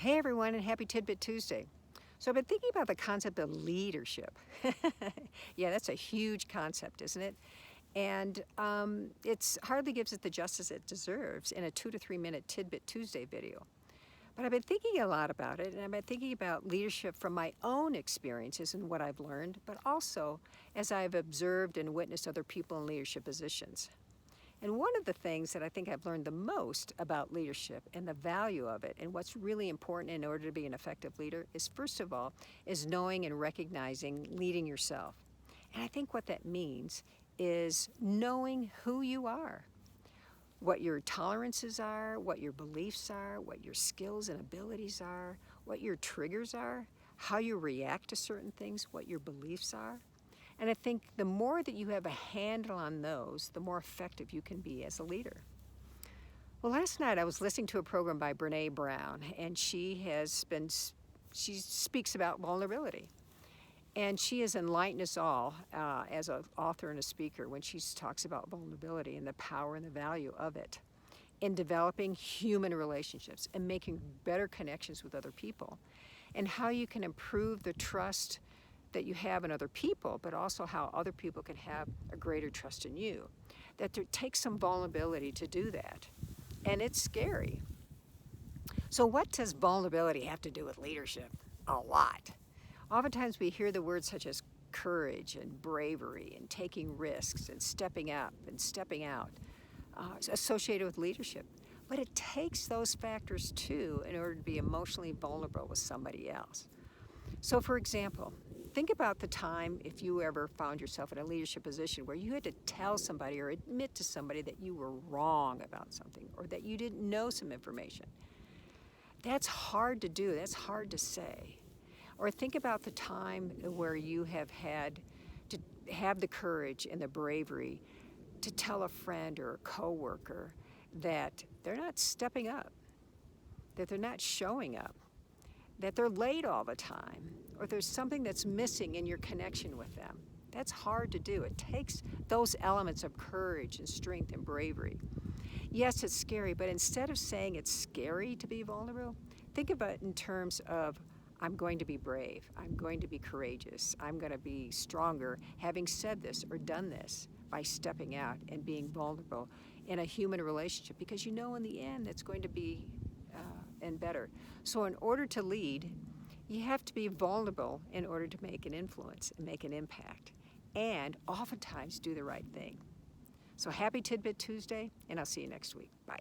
Hey everyone, and happy TidBit Tuesday. So I've been thinking about the concept of leadership. Yeah, that's a huge concept, isn't it? And it's hardly gives it the justice it deserves in a 2 to 3 minute TidBit Tuesday video. But I've been thinking a lot about it, and I've been thinking about leadership from my own experiences and what I've learned, but also as I've observed and witnessed other people in leadership positions. And one of the things that I think I've learned the most about leadership and the value of it and what's really important in order to be an effective leader is, first of all, is knowing and recognizing leading yourself. And I think what that means is knowing who you are, what your tolerances are, what your beliefs are, what your skills and abilities are, what your triggers are, how you react to certain things, what your beliefs are. And I think the more that you have a handle on those, the more effective you can be as a leader. Well, last night I was listening to a program by Brene Brown, and she speaks about vulnerability. And she has enlightened us all as an author and a speaker when she talks about vulnerability and the power and the value of it in developing human relationships and making better connections with other people, and how you can improve the trust that you have in other people, but also how other people can have a greater trust in you. That it takes some vulnerability to do that, and it's scary. So what does vulnerability have to do with leadership? A lot. Oftentimes we hear the words such as courage and bravery and taking risks and stepping up and stepping out associated with leadership. But it takes those factors too in order to be emotionally vulnerable with somebody else. So for example, think about the time if you ever found yourself in a leadership position where you had to tell somebody or admit to somebody that you were wrong about something or that you didn't know some information. That's hard to do, that's hard to say. Or think about the time where you have had to have the courage and the bravery to tell a friend or a coworker that they're not stepping up, that they're not showing up, that they're late all the time, or there's something that's missing in your connection with them. That's hard to do. It takes those elements of courage and strength and bravery. Yes, it's scary, but instead of saying it's scary to be vulnerable, think about it in terms of I'm going to be brave, I'm going to be courageous, I'm going to be stronger having said this or done this by stepping out and being vulnerable in a human relationship, because you know in the end it's going to be and better. So in order to lead, you have to be vulnerable in order to make an influence and make an impact, and oftentimes do the right thing. So happy TidBit Tuesday, and I'll see you next week. Bye.